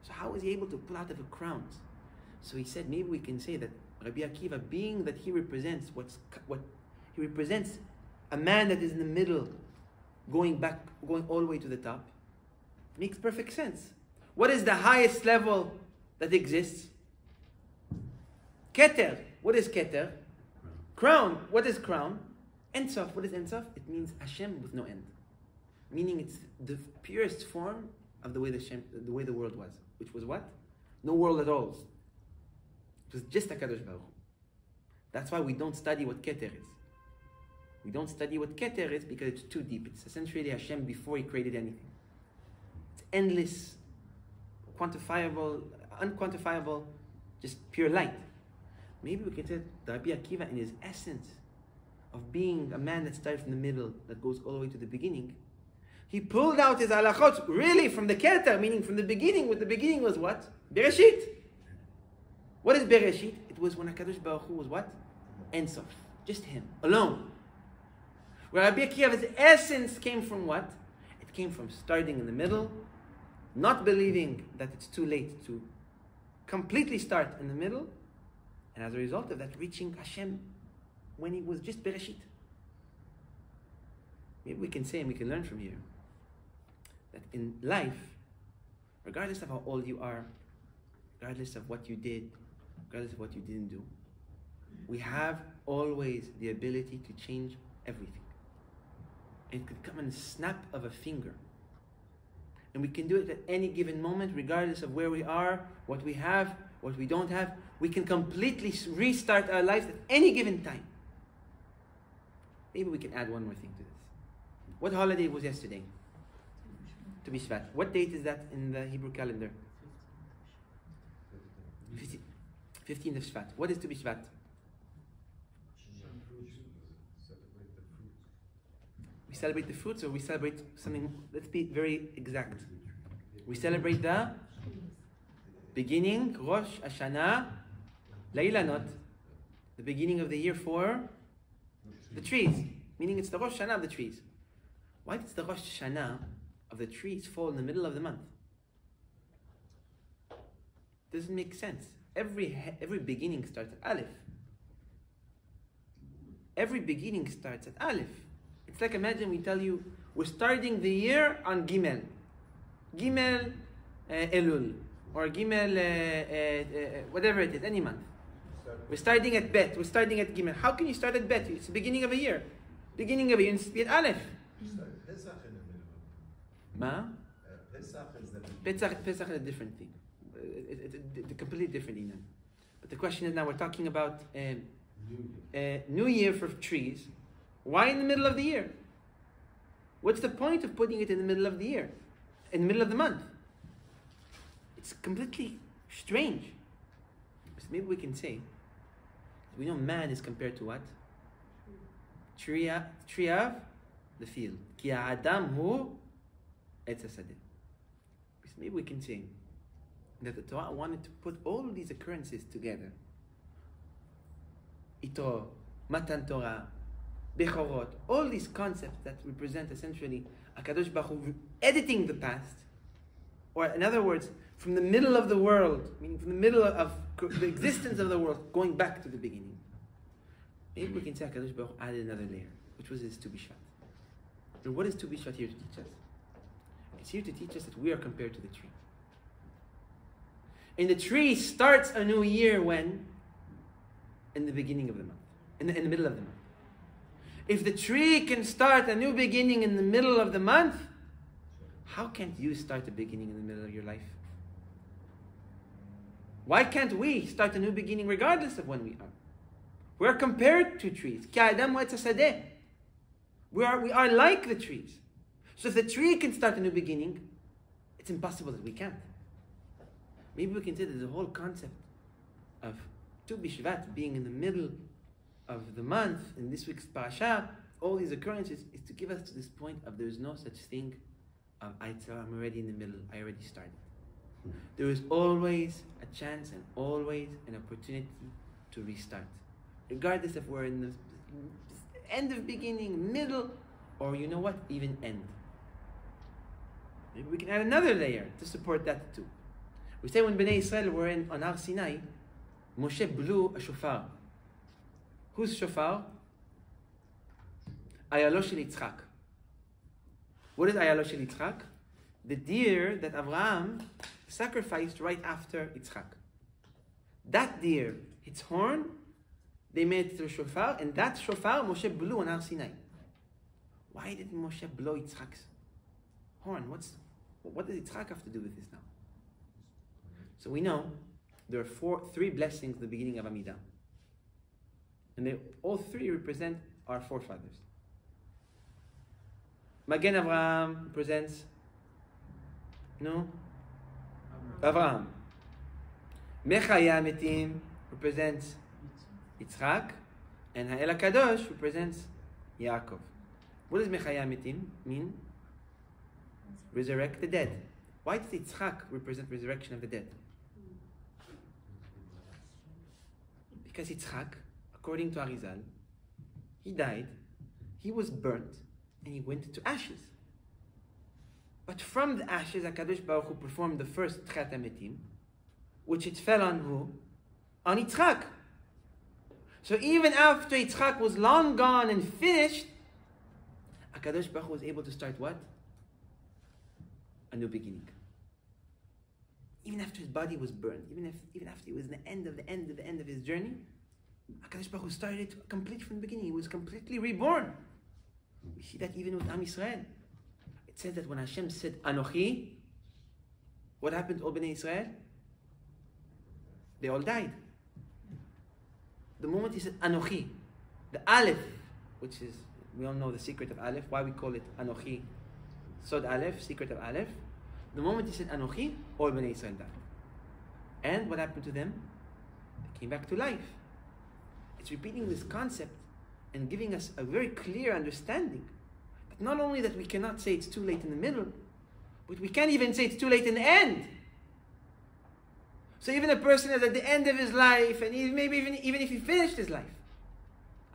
So how is he able to pull out of the crowns? So he said, maybe we can say that Rabbi Akiva, being that he represents what he represents, a man that is in the middle, going all the way to the top, makes perfect sense. What is the highest level that exists? Keter. What is Keter? Crown. What is crown? Ein Sof. What is Ein Sof? It means Hashem with no end. Meaning it's the purest form of the way the world was. Which was what? No world at all. It was just HaKadosh Baruch Hu. That's why we don't study what Keter is. We don't study what Keter is because it's too deep. It's essentially Hashem before he created anything. It's endless, quantifiable, unquantifiable, just pure light. Maybe we can say that Rabbi Akiva, in his essence of being a man that started from the middle, that goes all the way to the beginning, he pulled out his halachot really from the Keter, meaning from the beginning. What the beginning was what? Bereshit. What is Bereshit? It was when HaKadosh Baruch Hu was what? Ein Sof. Just him, alone. Where Rabbi Akiva's essence came from what? It came from starting in the middle, not believing that it's too late to completely start in the middle, and as a result of that, reaching Hashem when he was just Bereshit. Maybe we can say, and we can learn from here, that in life, regardless of how old you are, regardless of what you did, regardless of what you didn't do, we have always the ability to change everything. It could come in a snap of a finger. And we can do it at any given moment, regardless of where we are, what we have, what we don't have. We can completely restart our lives at any given time. Maybe we can add one more thing to this. What holiday was yesterday? Tu B'Shvat. What date is that in the Hebrew calendar? 15th of Shvat. What is Tu B'Shvat? We celebrate the fruits, or we celebrate something, let's be very exact. We celebrate the beginning, Rosh Hashanah, Leilanot, the beginning of the year for the trees. Meaning it's the Rosh Hashanah of the trees. Why does the Rosh Hashanah of the trees fall in the middle of the month? Doesn't make sense. Every beginning starts at Aleph. every beginning starts at Aleph. It's like, imagine we tell you, we're starting the year on Gimel. Gimel Elul. Or Gimel, whatever it is, any month. We're starting at Bet. We're starting at Gimel. How can you start at Bet? It's the beginning of a year. Beginning of a year, it's at Aleph. Pesach in the middle. Ma? Pesach is the beginning. Pesach is a different thing. It's a completely different Inan. But the question is now, we're talking about New Year for trees. Why in the middle of the year? What's the point of putting it in the middle of the year? In the middle of the month? It's completely strange. So maybe we can say, we know man is compared to what? Tree of the field. Ki Adam hu etz hasadeh. So maybe we can say that the Torah wanted to put all of these occurrences together. Ito, Matan Torah, Bechorot, all these concepts that represent essentially HaKadosh Baruch Hu editing the past, or in other words, from the middle of the world, meaning from the middle of the existence of the world, going back to the beginning. Maybe we can say HaKadosh Baruch Hu added another layer, which was his Tu B'Shvat. And what is Tu B'Shvat here to teach us? It's here to teach us that we are compared to the tree. And the tree starts a new year when? In the beginning of the month. In the middle of the month. If the tree can start a new beginning in the middle of the month, how can't you start a beginning in the middle of your life? Why can't we start a new beginning regardless of when we are? We are compared to trees. Ki Adam hu etz hasadeh. We are like the trees. So if the tree can start a new beginning, it's impossible that we can't. Maybe we can say that the whole concept of Tu B'Shvat being in the middle of the month, in this week's parasha, all these occurrences, is to give us to this point of there is no such thing of I'm already in the middle, I already started. There is always a chance and always an opportunity to restart. Regardless if we're in the end of beginning, middle, or you know what, even end. Maybe we can add another layer to support that too. We say when Bnei Israel were on Har Sinai, Moshe blew a shofar. Whose shofar? Ayalo shel Yitzchak. What is Ayalo shel Yitzchak? The deer that Abraham sacrificed right after Yitzchak. That deer, its horn, they made it to a shofar, and that shofar Moshe blew on Har Sinai. Why didn't Moshe blow Yitzchak's horn? What does Yitzchak have to do with this now? So we know there are three blessings at the beginning of Amidah. And all three represent our forefathers. Magen Avraham represents Avraham. Mechaya Metim represents Yitzchak. And Ha'el HaKadosh represents Yaakov. What does Mechaya Metim mean? Resurrect the dead. Why does Yitzchak represent resurrection of the dead? Because Yitzchak, according to Arizal, he died, he was burnt, and he went to ashes. But from the ashes, HaKadosh Baruch Hu performed the first Tchat HaMetim, which it fell on who? On Yitzchak. So even after Yitzchak was long gone and finished, HaKadosh Baruch Hu was able to start what? A new beginning. Even after his body was burned, even after he was in the end of his journey, HaKadosh Baruch Hu started it complete from the beginning. He was completely reborn. We see that even with Am Yisrael. It says that when Hashem said Anochi, what happened to all Bnei Israel? They all died. The moment he said Anochi, the Aleph, which is, we all know the secret of Aleph, why we call it Anochi, Sod Aleph, secret of Aleph. The moment he said Anochi, all Bnei Israel died. And what happened to them? They came back to life. It's repeating this concept and giving us a very clear understanding that not only that we cannot say it's too late in the middle, but we can't even say it's too late in the end. So even a person is at the end of his life, and maybe even if he finished his life,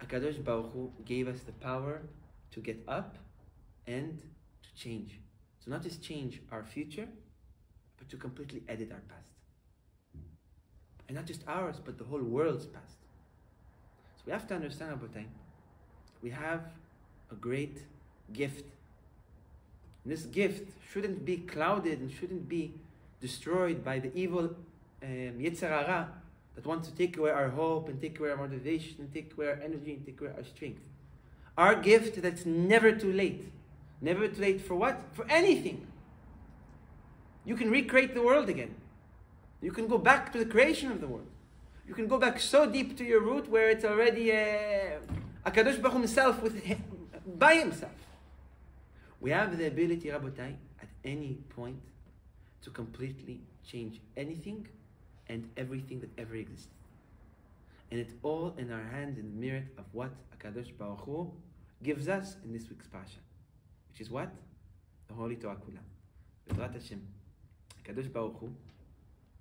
HaKadosh Baruch Hu gave us the power to get up and to change. So not just change our future, but to completely edit our past. And not just ours, but the whole world's past. So we have to understand, Rabbotai, we have a great gift. And this gift shouldn't be clouded and shouldn't be destroyed by the evil Yetzer Hara that wants to take away our hope and take away our motivation and take away our energy and take away our strength. Our gift that's never too late. Never too late for what? For anything. You can recreate the world again. You can go back to the creation of the world. You can go back so deep to your root where it's already HaKadosh Baruch Hu himself by himself. We have the ability, Rabotai, at any point to completely change anything and everything that ever existed. And it's all in our hands and merit of what HaKadosh Baruch Hu gives us in this week's Pasha. Which is what? The Holy Torah Kula. B'ezrat Hashem. HaKadosh Baruch Hu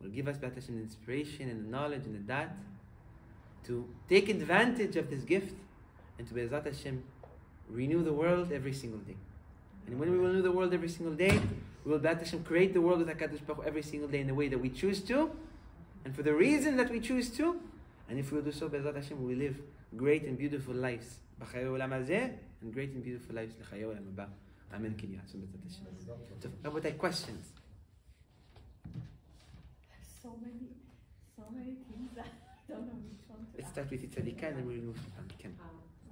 will give us B'ezrat Hashem the inspiration and the knowledge and the dat to take advantage of this gift and to B'ezrat Hashem renew the world every single day. And when we will renew the world every single day, we will B'ezrat Hashem create the world with HaKadosh Baruch Hu every single day in the way that we choose to, and for the reason that we choose to. And if we will do so, B'ezrat Hashem, we will live great and beautiful lives b'chayei olam hazeh, and great and beautiful lives l'chayei olam haba. Amen. So, Rabotai, questions? So many things that I don't know which one to Let's ask. start with Yitzadika and then we'll move on.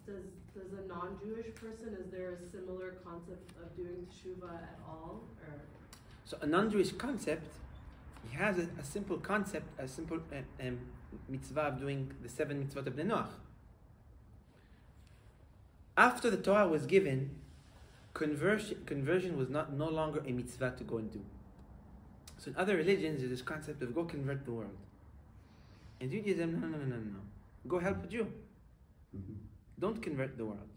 Does a non-Jewish person, is there a similar concept of doing teshuva at all? Or? So a non-Jewish concept, he has a simple concept, a simple mitzvah of doing the 7 mitzvot of Bnei Noach. After the Torah was given, conversion was no longer a mitzvah to go and do. So in other religions, there's this concept of go convert the world. In Judaism, no. Go help a Jew. Don't convert the world.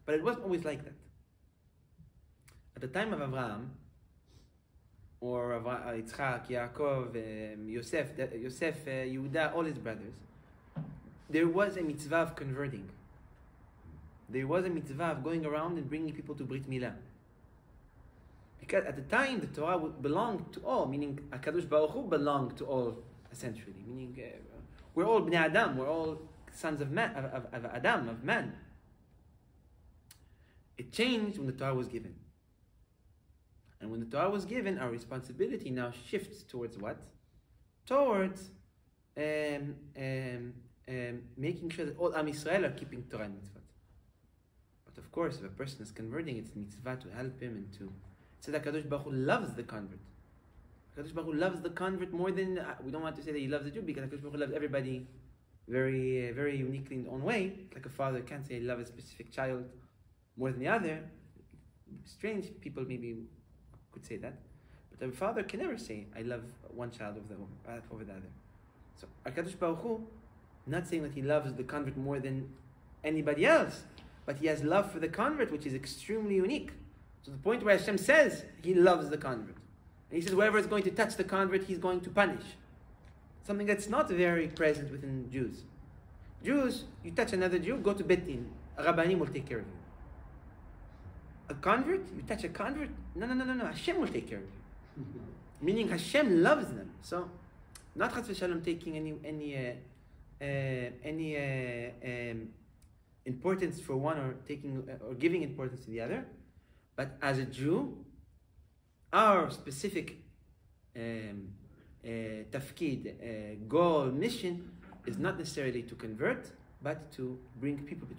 But it wasn't always like that. At the time of Avraham, or Yitzchak, Yaakov, Yosef, Yehuda, all his brothers, there was a mitzvah of converting. There was a mitzvah of going around and bringing people to Brit Milah. Because at the time, the Torah belonged to all, meaning HaKadosh Baruch Hu belonged to all, essentially. Meaning, we're all Bnei Adam, we're all sons of man, of Adam, of man. It changed when the Torah was given. And when the Torah was given, our responsibility now shifts towards what? Towards making sure that all Am Yisrael are keeping Torah and mitzvot. But of course, if a person is converting, it's mitzvah to help him and to... So that HaKadosh Baruch Hu loves the convert. HaKadosh Baruch Hu loves the convert more than... we don't want to say that he loves the Jew, because HaKadosh Baruch Hu loves everybody very, very uniquely in their own way. Like a father can't say he loves a specific child more than the other. Strange people maybe could say that. But a father can never say, I love one child over the other. So HaKadosh Baruch Hu, not saying that he loves the convert more than anybody else, but he has love for the convert, which is extremely unique. To the point where Hashem says he loves the convert. And he says whoever is going to touch the convert, he's going to punish. Something that's not very present within Jews. Jews, you touch another Jew, go to Beit Din. A Rabbanim will take care of you. A convert, you touch a convert, no, Hashem will take care of you. Meaning Hashem loves them. So, not Chas v'Shalom taking any importance for one or giving importance to the other, but as a Jew, our specific tafkid, goal, mission is not necessarily to convert, but to bring people between.